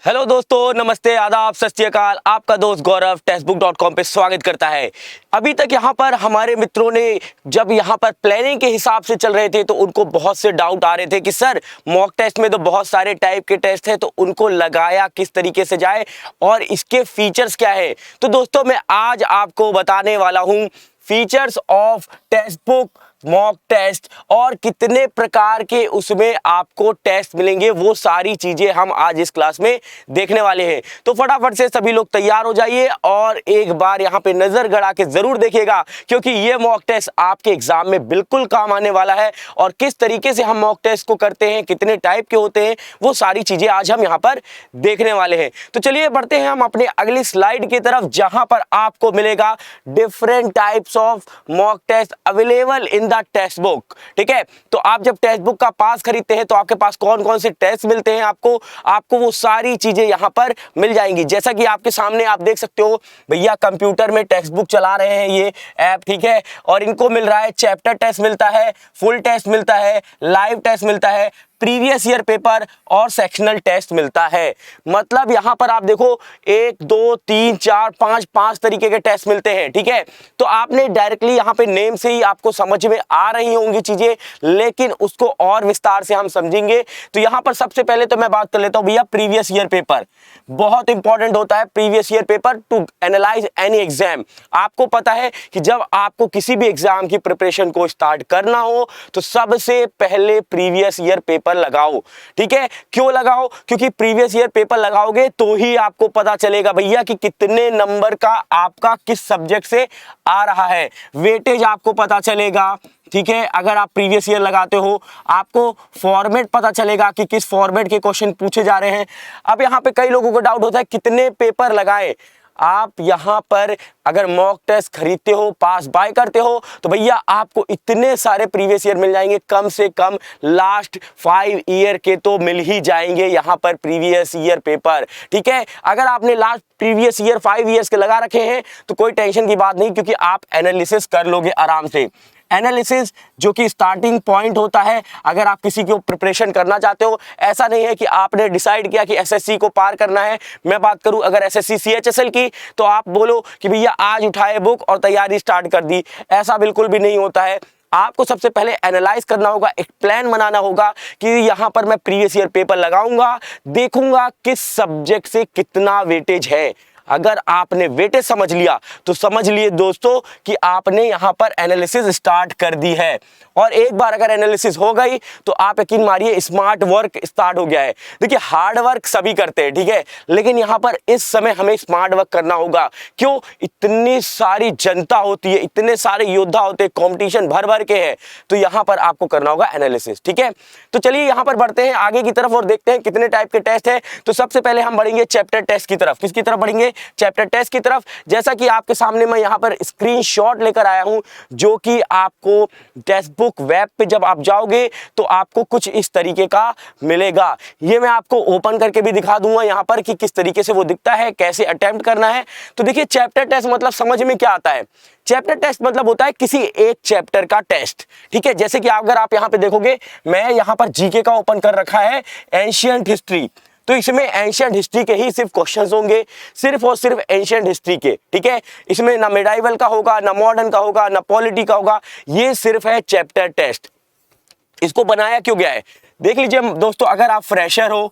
Hello दोस्तों, नमस्ते, आदाब, सत श्री अकाल। आपका दोस्त गौरव टेक्स्टबुक.com पे स्वागत करता है। अभी तक यहाँ पर हमारे मित्रों ने जब यहाँ पर प्लानिंग के हिसाब से चल रहे थे तो उनको बहुत से डाउट आ रहे थे कि सर मॉक टेस्ट में तो बहुत सारे टाइप के टेस्ट हैं, तो उनको लगाया किस तरीके से जाए और इसके फीचर्स क्या है। तो दोस्तों मैं आज आपको बताने वाला हूँ features of text book mock test और कितने प्रकार के उसमें आपको टेस्ट मिलेंगे, वो सारी चीजें हम आज इस क्लास में देखने वाले हैं। तो फटाफट से सभी लोग तैयार हो जाइए और एक बार यहाँ पे नजर गड़ा के जरूर देखिएगा, क्योंकि ये मॉक टेस्ट आपके एग्जाम में बिल्कुल काम आने वाला है। और किस तरीके से हम मॉक टेस्ट को करते हैं, कितने टाइप के होते हैं, वो सारी चीजें आज हम यहाँ पर देखने वाले हैं। तो चलिए बढ़ते हैं हम अपने अगली स्लाइड की तरफ, जहां पर आपको मिलेगा different types of mock test available in text book. ठीक है, तो आप जब टेक्स्ट बुक का पास खरीदते हैं तो आपके पास कौन कौन से टेस्ट मिलते हैं, आपको वो सारी चीजें यहां पर मिल जाएंगी। जैसा कि आपके सामने आप देख सकते हो, भैया कंप्यूटर में टेक्स्ट बुक चला रहे हैं ये ऐप, ठीक है, और इनको मिल रहा है चैप्टर टेस्ट मिलता है, फुल टेस्ट मिलता है, लाइव टेस्ट मिलता है, प्रीवियस ईयर पेपर और सेक्शनल टेस्ट मिलता है। मतलब यहां पर आप देखो 1 2 3 4 5 तरीके के टेस्ट मिलते हैं। ठीक है, तो आपने डायरेक्टली यहां पे नेम से ही आपको समझ में आ रही होंगी चीजें, लेकिन उसको और विस्तार से हम समझेंगे। तो यहां पर सबसे पहले तो मैं बात कर लेता हूं भैया प्रीवियस ईयर पेपर। बहुत इंपॉर्टेंट होता है previous year paper two analyse any exam. आपको पता है कि जब आपको किसी भी एग्जाम की प्रिपरेशन को स्टार्ट करना हो तो सबसे पहले प्रीवियस ईयर पेपर लगाओ। ठीक है, क्यों लगाओ? क्योंकि प्रीवियस ईयर पेपर लगाओगे तो ही आपको पता चलेगा भैया कि कितने नंबर का आपका किस सब्जेक्ट से आ रहा है, वेटेज आपको पता चलेगा। ठीक है, अगर आप प्रीवियस ईयर लगाते हो आपको फॉर्मेट पता चलेगा कि किस फॉर्मेट के क्वेश्चन पूछे जा रहे हैं। अब यहां पे कई लोगों को डाउट होता है कितने पेपर लगाएं। आप यहां पर अगर मॉक टेस्ट खरीदते हो, पास बाय करते हो, तो भैया आपको इतने सारे प्रीवियस ईयर मिल जाएंगे, कम से कम लास्ट 5 ईयर के तो मिल ही जाएंगे यहां पर प्रीवियस ईयर पेपर। ठीक है, अगर आपने लास्ट प्रीवियस ईयर 5 ईयर्स के लगा रखे हैं तो कोई टेंशन की बात नहीं, क्योंकि आप एनालिसिस कर लोगे आराम से। एनालिसिस जो कि स्टार्टिंग पॉइंट होता है अगर आप किसी को प्रिपरेशन करना चाहते हो। ऐसा नहीं है कि आपने डिसाइड किया कि एसएससी को पार करना है। मैं बात करूं अगर एसएससी सीएचएसएल की, तो आप बोलो कि भैया आज उठाए बुक और तैयारी स्टार्ट कर दी, ऐसा बिल्कुल भी नहीं होता है। आपको सबसे पहले एनालाइज करना होगा, एक प्लान बनाना होगा कि यहां पर मैं प्रीवियस ईयर पेपर लगाऊंगा, देखूंगा किस सब्जेक्ट से कितना वेटेज है। अगर आपने वेटेज समझ लिया तो समझ लिए दोस्तों कि आपने यहां पर एनालिसिस स्टार्ट कर दी है। और एक बार अगर एनालिसिस हो गई तो आप यकीन मारिए स्मार्ट वर्क स्टार्ट हो गया है। देखिए हार्ड वर्क सभी करते हैं, ठीक है, लेकिन यहां पर इस समय हमें स्मार्ट वर्क करना होगा। क्यों? इतनी सारी जनता होती है, इतने सारे योद्धा होते हैं, कंपटीशन भर भर के है, तो यहां पर आपको करना होगा एनालिसिस। ठीक है, तो चलिए यहां पर बढ़ते हैं आगे की तरफ और देखते हैं कितने टाइप के टेस्ट है। तो सबसे पहले हम बढ़ेंगे चैप्टर टेस्ट की तरफ। किसकी तरफ बढ़ेंगे? चैप्टर टेस्ट की तरफ। जैसा कि आपके सामने मैं यहां पर स्क्रीनशॉट लेकर आया हूं, जो कि आपको टेक्स्ट बुक वेब पे जब आप जाओगे तो आपको कुछ इस तरीके का मिलेगा। ये मैं आपको ओपन करके भी दिखा दूंगा यहां पर कि किस तरीके से वो दिखता है, कैसे अटेम्प्ट करना है। तो देखिए चैप्टर टेस्ट मतलब समझ में क्या आता है? चैप्टर टेस्ट मतलब होता है किसी एक चैप्टर का टेस्ट। ठीक है, जैसे कि अगर आप यहां पे देखोगे, मैं यहां पर जीके का ओपन कर रखा है, एंशिएंट हिस्ट्री, तो इसमें एंशिएंट हिस्ट्री के ही सिर्फ क्वेश्चंस होंगे, सिर्फ और सिर्फ एंशिएंट हिस्ट्री के। ठीक है, इसमें ना मिडाइवल का होगा, ना मॉडर्न का होगा, ना पॉलिटी का होगा, ये सिर्फ है चैप्टर टेस्ट। इसको बनाया क्यों गया है? देख लीजिए दोस्तों, अगर आप फ्रेशर हो,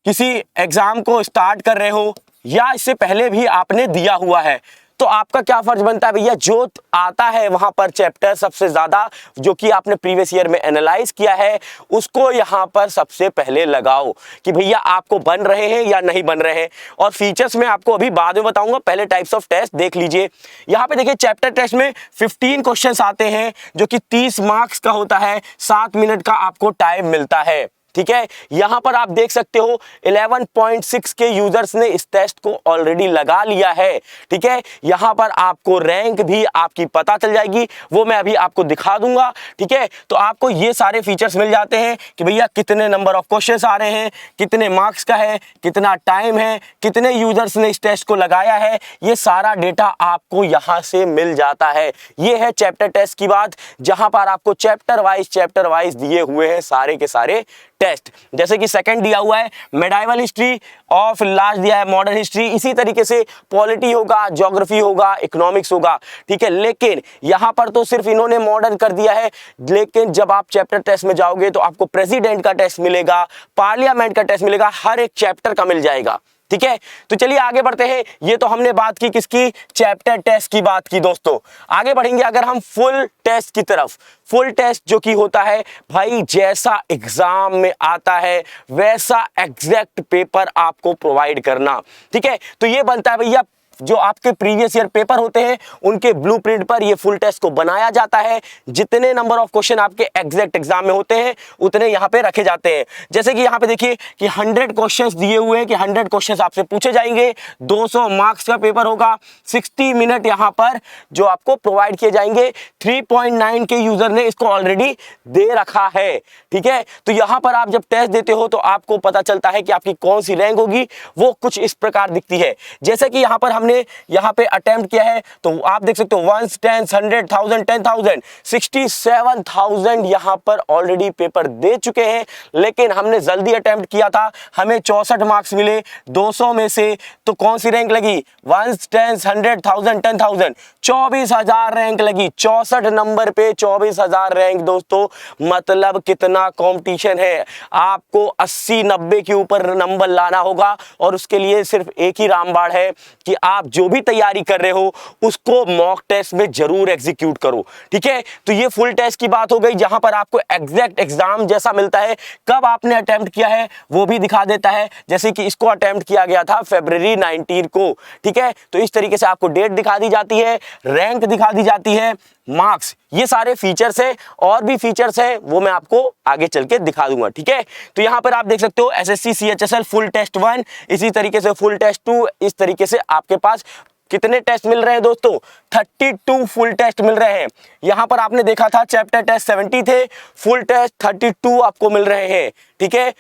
किसी एग्जाम को स्टार्ट कर रहे हो, या इससे पहले भी आपने दिया हुआ है, तो आपका क्या फर्ज बनता है भैया, जो आता है वहां पर चैप्टर सबसे ज्यादा जो कि आपने प्रीवियस ईयर में एनालाइज किया है, उसको यहां पर सबसे पहले लगाओ कि भैया आपको बन रहे हैं या नहीं बन रहे हैं। और फीचर्स में आपको अभी बाद में बताऊंगा, पहले टाइप्स ऑफ टेस्ट देख लीजिए। यहां पे देखिए चैप्टर टेस्ट में 15 क्वेश्चंस आते हैं, जो कि 30 मार्क्स का होता है, 7 मिनट का आपको टाइम मिलता है। ठीक है, यहां पर आप देख सकते हो 11.6 के यूजर्स ने इस टेस्ट को ऑलरेडी लगा लिया है। ठीक है, यहां पर आपको रैंक भी आपकी पता चल जाएगी, वो मैं अभी आपको दिखा दूंगा। ठीक है, तो आपको ये सारे फीचर्स मिल जाते हैं कि भैया कितने नंबर ऑफ क्वेश्चंस आ रहे हैं, कितने मार्क्स का है, कितना टाइम है, कितने यूजर्स ने इस टेस्ट को लगाया है, ये सारा डेटा आपको यहां से मिल जाता है। ये है चैप्टर टेस्ट की बात, जहां पर आपको चैप्टर वाइज दिए हुए हैं सारे के सारे टेस्ट। जैसे कि सेकंड दिया हुआ है मेडाइवल हिस्ट्री, ऑफ लास्ट दिया है मॉडर्न हिस्ट्री, इसी तरीके से पॉलिटी होगा, ज्योग्राफी होगा, इकोनॉमिक्स होगा, ठीक है। लेकिन यहां पर तो सिर्फ इन्होंने मॉडर्न कर दिया है, लेकिन जब आप चैप्टर टेस्ट में जाओगे तो आपको प्रेसिडेंट का टेस्ट मिलेगा, पार्लियामेंट का टेस्ट मिलेगा, हर एक चैप्टर का मिल जाएगा, ठीक है। तो चलिए आगे बढ़ते हैं। ये तो हमने बात की किसकी, चैप्टर टेस्ट की बात की दोस्तों। आगे बढ़ेंगे अगर हम फुल टेस्ट की तरफ। फुल टेस्ट जो कि होता है भाई, जैसा एग्जाम में आता है वैसा एग्जैक्ट पेपर आपको प्रोवाइड करना, ठीक है। तो ये बनता है भैया, जो आपके प्रीवियस ईयर पेपर होते हैं उनके ब्लूप्रिंट पर ये फुल टेस्ट को बनाया जाता है। जितने नंबर ऑफ क्वेश्चन आपके एग्जैक्ट एग्जाम में होते हैं उतने यहाँ पे रखे जाते हैं। जैसे कि यहाँ पे देखिए कि 100 क्वेश्चंस दिए हुए हैं कि 100 क्वेश्चंस आपसे पूछे जाएंगे, 200 मार्क्स का पेपर होगा, 60 मिनट यहाँ पर जो आपको प्रोवाइड किए जाएंगे। 3.9 के यूजर ने इसको ऑलरेडी दे रखा है, ठीक है। तो यहाँ पर आप जब टेस्ट देते हो तो आपको पता चलता है कि आपकी कौन सी रैंक होगी, वो कुछ इस प्रकार दिखती है। जैसे कि यहाँ पर हमने यहां पे अटेम्प्ट किया है तो आप देख सकते हो 1 10 100,000 10,000 67,000 यहां पर ऑलरेडी पेपर दे चुके हैं। लेकिन हमने जल्दी अटेम्प्ट किया था, हमें 64 मार्क्स मिले 200 में से। तो कौन सी रैंक लगी, 1 10 100,000 10,000 24,000 रैंक लगी। 64 नंबर पे 24,000 रैंक दोस्तों, मतलब कितना कंपटीशन है। आपको 80-90 के ऊपर नंबर लाना होगा और उसके लिए सिर्फ एक ही रामबाण है कि आप जो भी तैयारी कर रहे हो उसको मॉक टेस्ट में जरूर एग्जीक्यूट करो, ठीक है। तो ये फुल टेस्ट की बात हो गई, जहां पर आपको एग्जैक्ट एग्जाम जैसा मिलता है। कब आपने अटेम्प्ट किया है वो भी दिखा देता है। जैसे कि इसको अटेम्प्ट किया गया था फरवरी 19 को, ठीक है। तो इस तरीके से आपको डेट दिखा दी जाती है, रैंक दिखा दी जाती है, मार्क्स, ये सारे फीचर्स है। और भी फीचर्स है वो मैं आपको आगे चल के दिखा दूंगा, ठीक है। तो यहां पर आप देख सकते हो एसएससी सीएचएसएल फुल टेस्ट 1, इसी तरीके से फुल टेस्ट 2, इस तरीके से आपके पास कितने टेस्ट मिल रहे हैं दोस्तों, 32 फुल टेस्ट मिल रहे हैं। यहां पर आपने देखा था चैप्टर टेस्ट 70 थे, फुल टेस्ट 32 आपको मिल रहे हैं, ठीक है।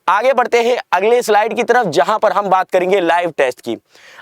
आगे बढ़ते हैं अगले स्लाइड की तरफ, जहां पर हम बात करेंगे लाइव टेस्ट की।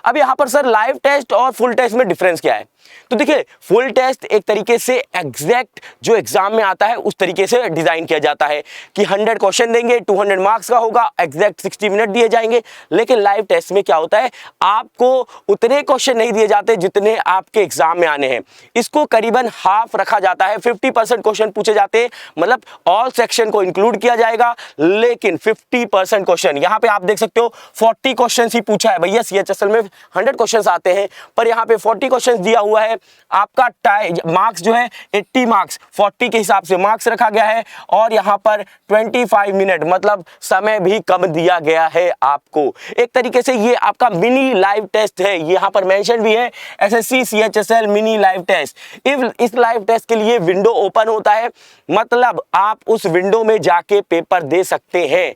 अब यहां पर सर लाइव टेस्ट और फुल टेस्ट में डिफरेंस क्या है? तो देखिए, फुल टेस्ट एक तरीके से एग्जैक्ट जो एग्जाम में आता है उस तरीके से डिजाइन किया जाता है कि 100 क्वेश्चन देंगे, 200 मार्क्स का होगा, एग्जैक्ट 60 मिनट दिए जाएंगे। लेकिन लाइव टेस्ट में क्या होता है, आपको उतने क्वेश्चन नहीं दिए जाते जितने आपके एग्जाम में आने हैं। इसको करीबन हाफ रखा जाता है, 50% क्वेश्चन पूछे जाते हैं, मतलब ऑल सेक्शन को इंक्लूड किया जाएगा। लेकिन 50% क्वेश्चन, यहां पे आप देख सकते हो 40 क्वेश्चन ही पूछा है भैया। सीएचएसएल में 100 क्वेश्चन आते हैं, पर यहाँ पे 40 क्वेश्चन दिया हुआ है। आपका मार्क्स जो है 80 मार्क्स 40 के हिसाब से मार्क्स रखा गया है। और यहाँ पर 25 मिनट मतलब समय भी कम दिया गया है आपको। एक तरीके से ये आपका मिनी लाइव टेस्ट है, यहाँ पर मेंशन भी है SSC CHSL mini live test. इस लाइव टेस्ट के लिए विंडो ओपन होता है, मतलब आप उस विंडो में जाके पेपर दे सकते हैं।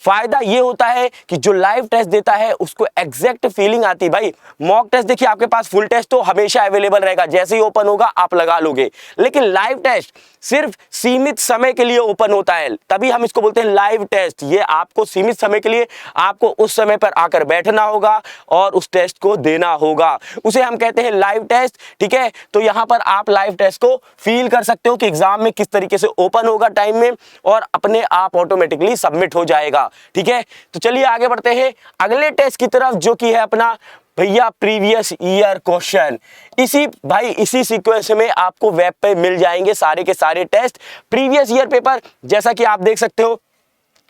फायदा ये होता है कि जो लाइव टेस्ट देता है उसको एग्जैक्ट फीलिंग आती है। भाई मॉक टेस्ट देखिए, आपके पास फुल टेस्ट तो हमेशा अवेलेबल रहेगा, जैसे ही ओपन होगा आप लगा लोगे। लेकिन लाइव टेस्ट सिर्फ सीमित समय के लिए ओपन होता है, तभी हम इसको बोलते हैं लाइव टेस्ट। ये आपको सीमित समय के लिए, आपको उस समय पर आकर बैठना होगा और उस टेस्ट को देना होगा, उसे हम कहते हैं लाइव टेस्ट, ठीक है। तो यहाँ पर आप लाइव टेस्ट को फील कर सकते हो कि एग्जाम में किस तरीके से ओपन होगा टाइम में, और अपने आप ऑटोमेटिकली सबमिट हो जाएगा, ठीक है। तो चलिए आगे बढ़ते हैं अगले टेस्ट की तरफ, जो कि है अपना भैया प्रीवियस ईयर क्वेश्चन। इसी सीक्वेंस में आपको वेब पे मिल जाएंगे सारे के सारे टेस्ट प्रीवियस ईयर पेपर। जैसा कि आप देख सकते हो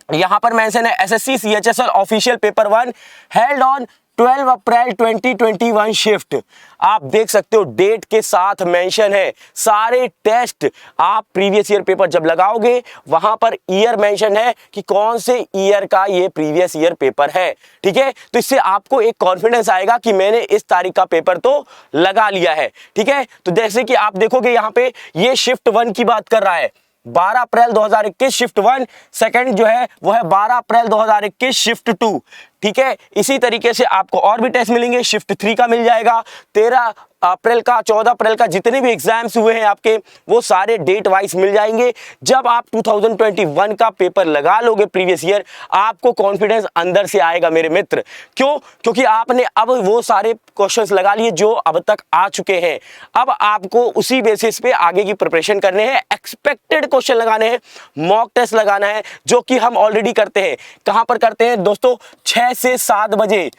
यहां पर मेंशन है SSC CHSL official paper 1 held on 12 April 2021 shift. आप देख सकते हो डेट के साथ मेंशन है। सारे टेस्ट आप प्रीवियस ईयर पेपर जब लगाओगे वहां पर ईयर मेंशन है कि कौन से ईयर का ये प्रीवियस ईयर पेपर है, ठीक है। तो इससे आपको एक कॉन्फिडेंस आएगा कि मैंने इस तारीख का पेपर तो लगा लिया है, ठीक है। तो जैसे कि आप देखोगे यहाँ पे ये शिफ्ट 1 की बात कर रहा है, 12 अप्रैल 2021 शिफ्ट 1। सेकंड जो है वो है 12 अप्रैल 2021 शिफ्ट 2। ठीक है, इसी तरीके से आपको और भी टेस्ट मिलेंगे। शिफ्ट 3 का मिल जाएगा 13 अप्रैल का, 14 अप्रैल का, जितने भी एग्जाम्स हुए हैं आपके वो सारे डेट वाइज मिल जाएंगे। जब आप 2021 का पेपर लगा लोगे प्रीवियस ईयर, आपको कॉन्फिडेंस अंदर से आएगा मेरे मित्र। क्यों? क्योंकि आपने अब वो सारे क्वेश्चंस लगा लिए जो अब तक आ चुके हैं। अब आपको उसी बेसिस पे आगे की प्रिपरेशन करने हैं, एक्सपेक्टेड क्वेश्चन लगाने हैं, मॉक टेस्ट लगाना है, जो कि हम ऑलरेडी करते हैं। कहां पर करते हैं दोस्तों? 6 से 7 बजे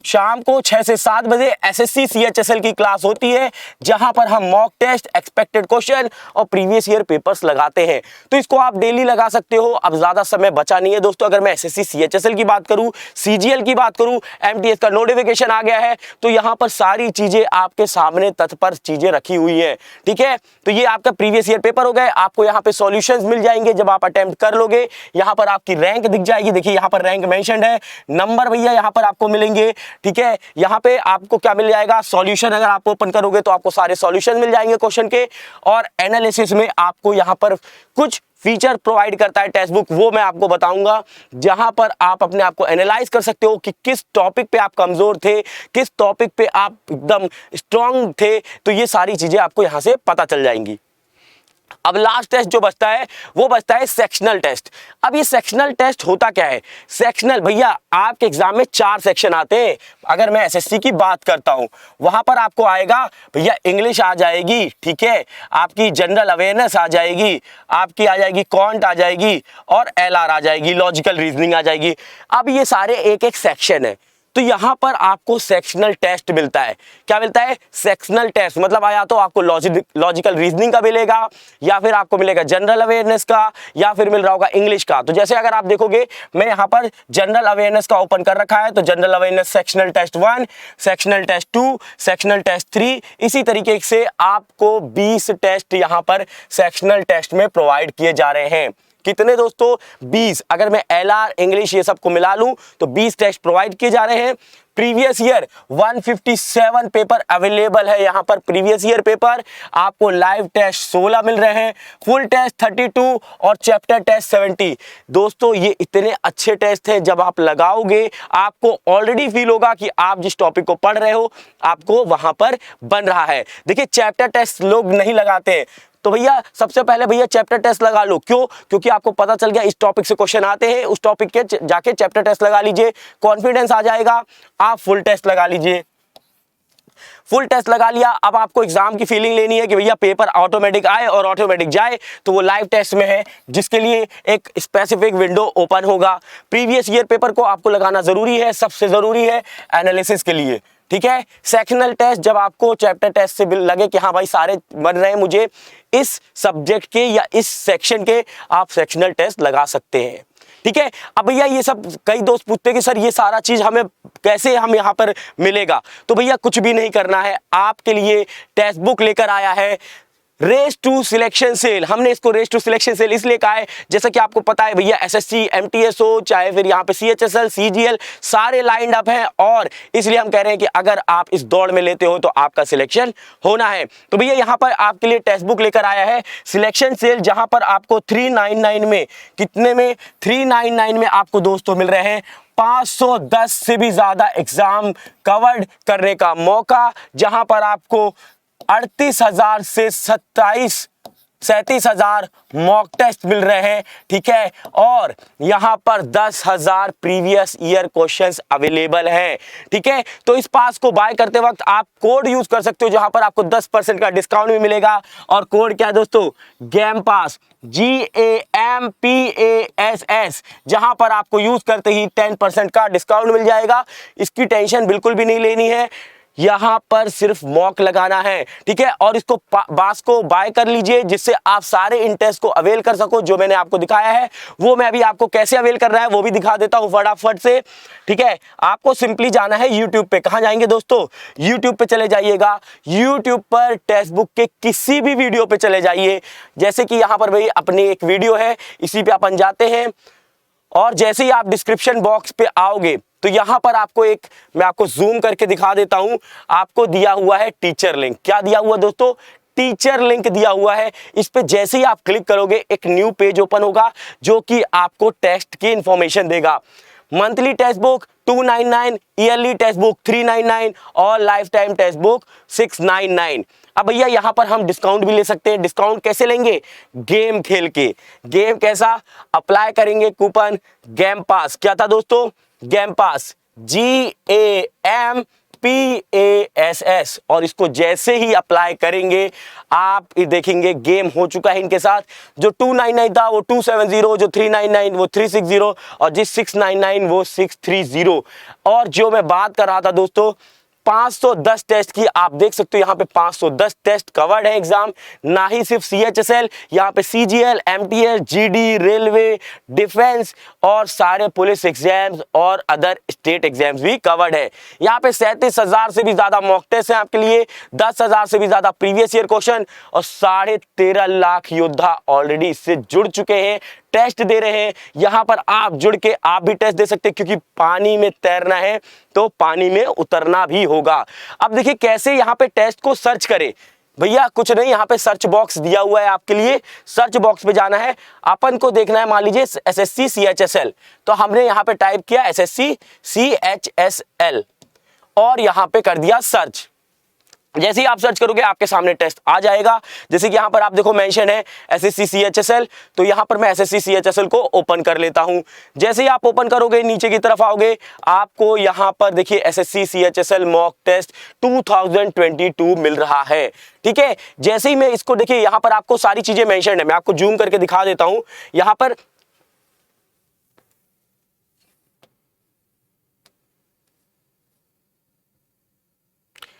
शाम को 6 से 7 बजे एसएससी सीएचएसएल की क्लास होती है, जहां पर हम मॉक टेस्ट, एक्सपेक्टेड क्वेश्चन और प्रीवियस ईयर पेपर्स लगाते हैं। तो इसको आप डेली लगा सकते हो। अब ज्यादा समय बचा नहीं है दोस्तों। अगर मैं एसएससी सीएचएसएल की बात करूं, सीजीएल की बात करूं, एमटीएस का नोटिफिकेशन आ गया है, तो यहां पर सारी चीजें आपके सामने तत्पर चीजें रखी हुई है। ठीक है, तो ये आपका प्रीवियस ईयर पेपर हो गए। आपको यहाँ पे सॉल्यूशंस मिल जाएंगे जब आप अटेम्प्ट कर लोगे। यहाँ पर आपकी रैंक दिख जाएगी, देखिए यहाँ पर रैंक मेंशन्ड है, नंबर भैया यहाँ पर आपको मिलेंगे। ठीक है, यहाँ पे आपको क्या मिल जाएगा? सॉल्यूशन। अगर आप ओपन करोगे तो आपको सारे सॉल्यूशन मिल जाएंगे क्वेश्चन के। और एनालिसिस में आपको यहाँ पर कुछ फीचर प्रोवाइड करता है टेक्स्ट बुक, वो मैं आपको बताऊंगा, जहां पर आप अपने आप को एनालाइज कर सकते हो कि किस टॉपिक पे आप कमजोर थे, किस टॉपिक पे आप एकदम स्ट्रांग थे। तो ये सारी चीजें आपको यहां से पता चल जाएंगी। अब लास्ट टेस्ट जो बचता है वो बचता है सेक्शनल टेस्ट। अब ये सेक्शनल टेस्ट होता क्या है? सेक्शनल भैया आपके एग्जाम में 4 सेक्शन आते हैं। अगर मैं एसएससी की बात करता हूं, वहां पर आपको आएगा भैया इंग्लिश आ जाएगी, ठीक है, आपकी जनरल अवेयरनेस आ जाएगी, आपकी आ जाएगी क्वांट आ जाएगी और एलआर आ जाएगी, लॉजिकल रीजनिंग आ जाएगी। अब ये सारे एक एक सेक्शन है। तो यहां पर आपको सेक्शनल टेस्ट मिलता है। क्या मिलता है? Sectional test. मतलब आया तो आपको लॉजिकल रीजनिंग का मिलेगा, या फिर आपको मिलेगा जनरल अवेयरनेस का, या फिर मिल रहा होगा इंग्लिश का। तो जैसे अगर आप देखोगे, मैं यहां पर जनरल अवेयरनेस का ओपन कर रखा है, तो general awareness sectional test 1, sectional test 2, sectional test 3, इसी तरीके से आपको 20 टेस्ट यहां पर सेक्शनल टेस्ट में प्रोवाइड किए जा रहे हैं। कितने दोस्तों? 20। अगर मैं एलआर, इंग्लिश ये सबको मिला लूं तो 20 टेस्ट प्रोवाइड किए जा रहे हैं। प्रीवियस ईयर 157 पेपर अवेलेबल है यहाँ पर। प्रीवियस ईयर पेपर आपको लाइव टेस्ट 16 मिल रहे हैं, फुल टेस्ट 32 और चैप्टर टेस्ट 70। दोस्तों ये इतने अच्छे टेस्ट हैं, जब आप लगाओगे आपको ऑलरेडी फील होगा कि आप जिस टॉपिक को पढ़ रहे हो आपको वहां पर बन रहा है। देखिए चैप्टर टेस्ट लोग नहीं लगाते हैं, तो भैया सबसे पहले भैया चैप्टर टेस्ट लगा लो। क्यों? क्योंकि आपको पता चल गया इस टॉपिक से क्वेश्चन आते हैं, उस टॉपिक के जाके चैप्टर टेस्ट लगा लीजिए, कॉन्फिडेंस आ जाएगा। आप फुल टेस्ट लगा लीजिए। फुल टेस्ट लगा लिया, अब आपको एग्जाम की फीलिंग लेनी है कि भैया पेपर ऑटोमेटिक आए और ऑटोमेटिक जाए, तो वो लाइव टेस्ट में है, जिसके लिए एक स्पेसिफिक विंडो ओपन होगा। प्रीवियस ईयर पेपर को आपको लगाना जरूरी है, सबसे जरूरी है एनालिसिस के लिए। ठीक है, सेक्शनल टेस्ट जब आपको चैप्टर टेस्ट से लगे कि हाँ भाई सारे बन रहे हैं मुझे इस सब्जेक्ट के या इस सेक्शन के, आप सेक्शनल टेस्ट लगा सकते हैं। ठीक है, अब भैया ये सब कई दोस्त पूछते हैं कि सर ये सारा चीज हमें कैसे हम यहाँ पर मिलेगा? तो भैया कुछ भी नहीं करना है, आपके लिए टेक्स्ट बुक लेकर आया है रेस टू सिलेक्शन सेल। हमने इसको रेस टू सिलेक्शन सेल इसलिए कहा है, जैसा कि आपको पता है भैया एसएससी, एमटीएस हो, चाहे फिर यहाँ पे सीएचएसएल, सीजीएल, सारे लाइंड अप हैं, और इसलिए हम कह रहे हैं कि अगर आप इस दौड़ में लेते हो तो आपका सिलेक्शन होना है। तो भैया यहाँ पर आपके लिए टेक्स्ट बुक लेकर आया है सिलेक्शन सेल, जहां पर आपको 399 में, कितने में? 399 में आपको दोस्तों मिल रहे हैं 510 से भी ज्यादा एग्जाम कवर्ड करने का मौका, जहां पर आपको 38,000 से 37,000 मॉक टेस्ट मिल रहे हैं। ठीक है, और यहां पर 10,000 प्रीवियस ईयर क्वेश्चंस अवेलेबल हैं। ठीक है, तो इस पास को बाय करते वक्त आप कोड यूज कर सकते हो, जहां पर आपको 10% का डिस्काउंट भी मिलेगा। और कोड क्या है दोस्तों? गेम पास, GAMPASS, जहां पर आपको यूज करते ही 10% का डिस्काउंट मिल जाएगा। इसकी टेंशन बिल्कुल भी नहीं लेनी है, यहां पर सिर्फ मॉक लगाना है। ठीक है, और इसको बास को बाय कर लीजिए, जिससे आप सारे इंटेस्ट को अवेल कर सको। जो मैंने आपको दिखाया है वो मैं अभी आपको कैसे अवेल करना है वो भी दिखा देता हूं फटाफट से। ठीक है, आपको सिंपली जाना है यूट्यूब पे। कहां जाएंगे दोस्तों? यूट्यूब पे चले जाइएगा। यूट्यूब पर टेक्स्ट बुक के किसी भी वीडियो पे चले जाइए, जैसे कि यहां पर भाई अपनी एक वीडियो है, इसी पे अपन जाते हैं, और जैसे ही आप डिस्क्रिप्शन बॉक्स पे आओगे तो यहां पर आपको एक, मैं आपको जूम करके दिखा देता हूं, आपको दिया हुआ है टीचर लिंक। क्या दिया हुआ दोस्तों? टीचर लिंक दिया हुआ है। इस पे जैसे ही आप क्लिक करोगे एक न्यू पेज ओपन होगा, जो कि आपको टेस्ट की इंफॉर्मेशन देगा। Monthly text book 299, yearly text book 399 और लाइफ टाइम टेक्स्ट बुक 699। अब भैया यहाँ पर हम डिस्काउंट भी ले सकते हैं। डिस्काउंट कैसे लेंगे? गेम खेल के। गेम कैसा? अप्लाई करेंगे कूपन गेम पास। क्या था दोस्तों? Game pass, GAMPASS। और इसको जैसे ही अप्लाई करेंगे आप देखेंगे गेम हो चुका है इनके साथ। जो 299 था वो 270, जो 399 वो 360 और जिस 699 वो 630। और जो मैं बात कर रहा था दोस्तों 510 टेस्ट की, आप देख सकते हो यहाँ पे 510 टेस्ट कवर्ड है एग्जाम। ना ही सिर्फ CHSL, यहाँ पे CGL, MTS, GD, railway, defence और सारे पुलिस एग्जाम्स और अदर स्टेट एग्जाम्स भी कवर्ड है। यहाँ पे 37,000 से भी ज्यादा मॉक टेस्ट है आपके लिए, 10,000 से भी ज्यादा प्रीवियस ईयर क्वेश्चन और 13.5 लाख योद्धा ऑलरेडी इससे जुड़ चुके हैं, टेस्ट दे रहे हैं। यहां पर आप जुड़ के आप भी टेस्ट दे सकते हैं, क्योंकि पानी में तैरना है तो पानी में उतरना भी होगा। अब देखिए कैसे यहां पे टेस्ट को सर्च करें। भैया कुछ नहीं, यहां पे सर्च बॉक्स दिया हुआ है आपके लिए। सर्च बॉक्स पे जाना है, अपन को देखना है मान लीजिए SSC CHSL, तो हमने यहां पे टाइप किया SSC CHSL और यहां पे कर दिया सर्च। जैसे ही आप सर्च करोगे आपके सामने टेस्ट आ जाएगा। जैसे कि यहां पर आप देखो मेंशन है SSC CHSL, तो यहां पर मैं SSC CHSL को ओपन कर लेता हूं। जैसे ही आप ओपन करोगे नीचे की तरफ आओगे, आपको यहां पर देखिए SSC CHSL मॉक टेस्ट 2022 मिल रहा है। ठीक है, जैसे ही मैं इसको देखिए यहां पर आपको सारी चीजें मेंशन है, मैं आपको जूम करके दिखा देता हूं। यहां पर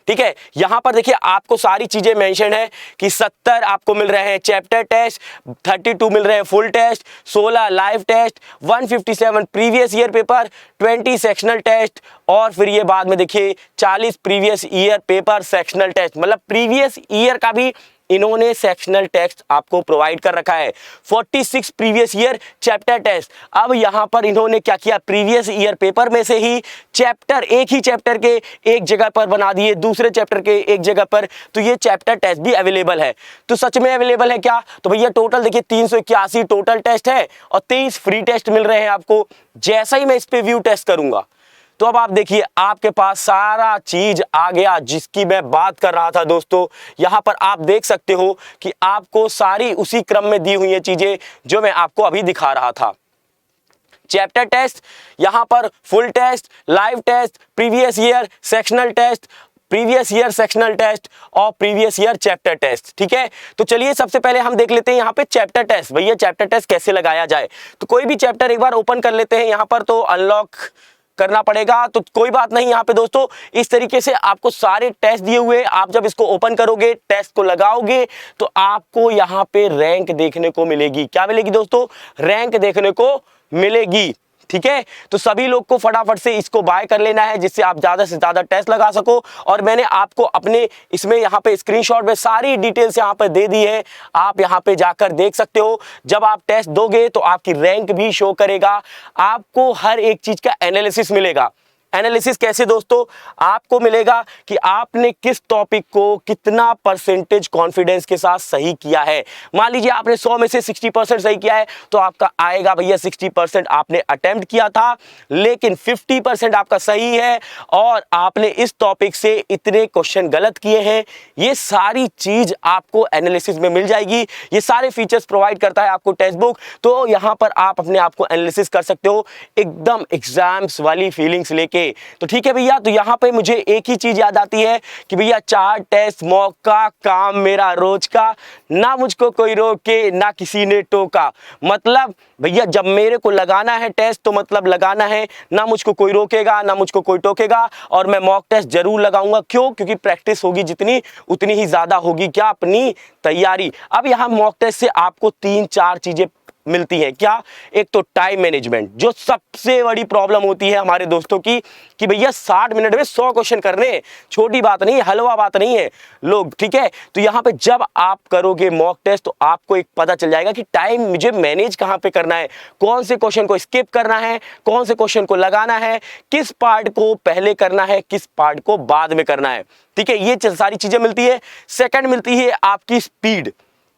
ठीक है, यहां पर देखिए आपको सारी चीजें मेंशन है कि 70 आपको मिल रहे हैं चैप्टर टेस्ट, 32 मिल रहे हैं full test, 16 live test, 157 previous year paper, 20 sectional test और फिर ये बाद में देखिए 40 previous year paper sectional test. मतलब प्रीवियस ईयर का भी इन्होंने सेक्शनल टेस्ट आपको प्रोवाइड कर रखा है। 46 प्रीवियस ईयर चैप्टर टेस्ट। अब यहां पर इन्होंने क्या किया, प्रीवियस ईयर पेपर में से ही चैप्टर, एक ही चैप्टर के एक जगह पर बना दिए, दूसरे चैप्टर के एक जगह पर, तो ये चैप्टर टेस्ट भी अवेलेबल है। तो सच में अवेलेबल है क्या? तो भैया टोटल देखिए 381 टोटल टेस्ट है और 23 फ्री टेस्ट मिल रहे हैं आपको। जैसा ही मैं इस पे व्यू टेस्ट करूंगा तो अब आप देखिए आपके पास सारा चीज आ गया जिसकी मैं बात कर रहा था दोस्तों। यहां पर आप देख सकते हो कि आपको सारी उसी क्रम में दी हुई है चीजें जो मैं आपको अभी दिखा रहा था। चैप्टर टेस्ट, यहां पर full test, live test, previous year sectional test, previous year sectional test और प्रीवियस ईयर चैप्टर टेस्ट। ठीक है, तो चलिए सबसे पहले हम देख लेते हैं यहाँ पे चैप्टर टेस्ट। भैया चैप्टर टेस्ट कैसे लगाया जाए? तो कोई भी चैप्टर एक बार ओपन कर लेते हैं यहाँ पर, तो अनलॉक करना पड़ेगा। तो कोई बात नहीं, यहाँ पे दोस्तों इस तरीके से आपको सारे टेस्ट दिए हुए, आप जब इसको ओपन करोगे, टेस्ट को लगाओगे तो आपको यहाँ पे रैंक देखने को मिलेगी। क्या मिलेगी दोस्तों? रैंक देखने को मिलेगी। ठीक है, तो सभी लोग को फटाफट से इसको बाय कर लेना है जिससे आप ज्यादा से ज्यादा टेस्ट लगा सको। और मैंने आपको अपने इसमें यहाँ पे स्क्रीनशॉट में सारी डिटेल्स यहाँ पे दे दी है, आप यहाँ पे जाकर देख सकते हो। जब आप टेस्ट दोगे तो आपकी रैंक भी शो करेगा, आपको हर एक चीज का एनालिसिस मिलेगा। एनालिसिस कैसे दोस्तों? आपको मिलेगा कि आपने किस टॉपिक को कितना परसेंटेज कॉन्फिडेंस के साथ सही किया है। मान लीजिए आपने 100 में से 60% सही किया है तो आपका आएगा भैया 60% आपने अटेम्प्ट किया था, लेकिन 50% आपका सही है और आपने इस टॉपिक से इतने क्वेश्चन गलत किए हैं। ये सारी चीज आपको एनालिसिस में मिल जाएगी। ये सारे फीचर्स प्रोवाइड करता है आपको टेक्स्ट बुक। तो यहां पर आप अपने आप को एनालिसिस कर सकते हो एकदम एग्जाम्स वाली फीलिंग्स लेके। तो ठीक है भैया, तो यहां पे मुझे एक ही चीज याद आती है कि भैया 4 टेस्ट मॉक का काम मेरा रोज का, ना मुझको कोई रोके ना किसी ने टोका। मतलब भैया जब मेरे को लगाना है टेस्ट तो मतलब लगाना है, ना मुझको कोई रोकेगा ना मुझको कोई टोकेगा। और मैं मॉक टेस्ट जरूर लगाऊंगा। क्यों? क्योंकि प्रैक्टिस होगी जितनी उतनी ही ज्यादा होगी क्या अपनी तैयारी। अब यहां मॉक टेस्ट से आपको 3-4 चीजें मिलती है। क्या? एक तो टाइम मैनेजमेंट, जो सबसे बड़ी प्रॉब्लम होती है हमारे दोस्तों की कि भैया 60 मिनट में 100 क्वेश्चन करने, छोटी बात नहीं है, हलवा बात नहीं है लोग। ठीक है, तो यहां पे जब आप करोगे मॉक टेस्ट तो आपको एक पता चल जाएगा कि टाइम मुझे मैनेज कहां पे करना है, कौन से क्वेश्चन को स्किप करना है, कौन से क्वेश्चन को लगाना है, किस पार्ट को पहले करना है, किस पार्ट को बाद में करना है। ठीक है, ये सारी चीजें मिलती है। सेकंड मिलती है आपकी स्पीड।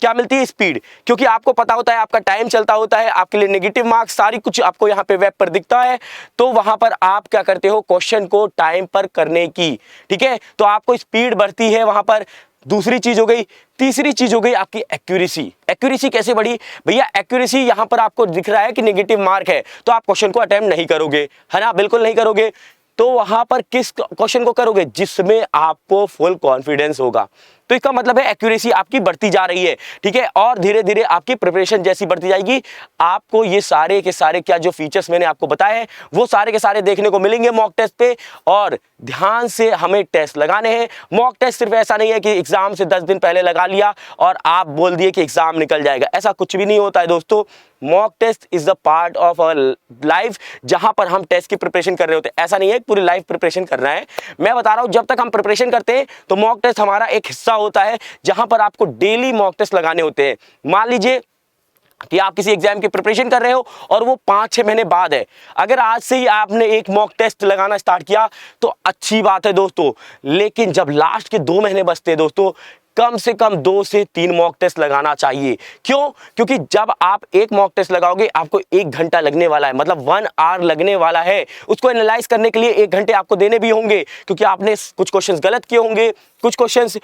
क्या मिलती है? स्पीड। क्योंकि आपको पता होता है, आपका टाइम चलता होता है, आपके लिए नेगेटिव मार्क्स सारी कुछ आपको यहाँ पे वेब पर दिखता है, तो वहां पर आप क्या करते हो? क्वेश्चन को टाइम पर करने की, ठीक है, तो आपको स्पीड बढ़ती है वहां पर। दूसरी चीज हो गई। तीसरी चीज हो गई आपकी एक्यूरेसी। एक्यूरेसी कैसे बढ़ी भैया? एक्यूरेसी यहां पर आपको दिख रहा है कि नेगेटिव मार्क है, तो आप क्वेश्चन को अटेम्प्ट नहीं करोगे, है ना, बिल्कुल नहीं करोगे। तो वहां पर किस क्वेश्चन को करोगे? जिसमें आपको फुल कॉन्फिडेंस होगा। तो इसका मतलब है एक्यूरेसी आपकी बढ़ती जा रही है, ठीक है, और धीरे धीरे आपकी प्रिपरेशन जैसी बढ़ती जाएगी, आपको ये सारे के सारे क्या जो फीचर्स मैंने आपको बताए हैं वो सारे के सारे देखने को मिलेंगे मॉक टेस्ट पे। और ध्यान से हमें टेस्ट लगाने हैं। मॉक टेस्ट सिर्फ ऐसा नहीं है कि एग्जाम से 10 दिन पहले लगा लिया और आप बोल दिए कि एग्जाम निकल जाएगा, ऐसा कुछ भी नहीं होता है दोस्तों। Mock test is the part of our life, जहां पर हम टेस्ट की प्रिपरेशन कर रहे होते हैं। ऐसा नहीं है पूरी लाइफ प्रिपरेशन करना है, मैं बता रहा हूं जब तक हम प्रिपरेशन करते हैं तो मॉक टेस्ट हमारा एक हिस्सा होता है, जहां पर आपको डेली मॉक टेस्ट लगाने होते हैं। मान लीजिए कि आप किसी एग्जाम की प्रिपरेशन कर रहे हो और वो 5-6 महीने बाद है, अगर आज से ही आपने एक मॉक टेस्ट लगाना स्टार्ट किया तो अच्छी बात है दोस्तों, लेकिन जब लास्ट के 2 महीने बचते हैं दोस्तों, कम से कम 2 से 3 मॉक टेस्ट लगाना चाहिए। क्यों? क्योंकि जब आप एक मॉक टेस्ट लगाओगे आपको 1 घंटा लगने वाला है, मतलब 1 आवर लगने वाला है। उसको एनालाइज करने के लिए 1 घंटे आपको देने भी होंगे, क्योंकि आपने कुछ क्वेश्चंस गलत किए होंगे, कुछ क्वेश्चंस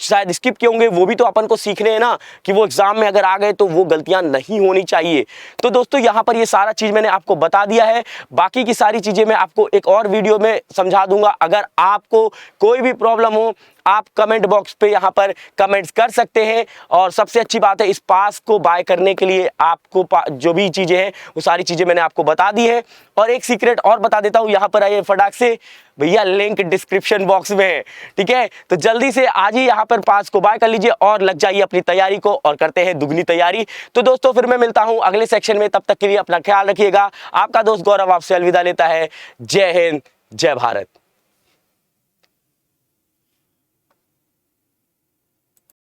शायद स्किप किए होंगे, वो भी तो अपन को सीखने हैं ना, कि वो एग्जाम में अगर आ गए तो वो गलतियां नहीं होनी चाहिए। तो दोस्तों यहाँ पर ये सारा चीज मैंने आपको बता दिया है, बाकी की सारी चीजें मैं आपको एक और वीडियो में समझा दूंगा। अगर आपको कोई भी प्रॉब्लम हो आप कमेंट बॉक्स पे यहाँ पर कमेंट्स कर सकते हैं। और सबसे अच्छी बात है, इस पास को बाय करने के लिए आपको जो भी चीजें हैं वो सारी चीजें मैंने आपको बता दी है। और एक सीक्रेट और बता देता हूं, यहाँ पर आइए फटाक से भैया, लिंक डिस्क्रिप्शन बॉक्स में है, ठीक है, तो जल्दी से आज ही यहाँ पर पास को बाय कर लीजिए और लग जाइए अपनी तैयारी को, और करते हैं दुगनी तैयारी। तो दोस्तों फिर मैं मिलता हूं अगले सेक्शन में, तब तक के लिए अपना ख्याल रखिएगा। आपका दोस्त गौरव आपसे अलविदा लेता है। जय हिंद, जय भारत।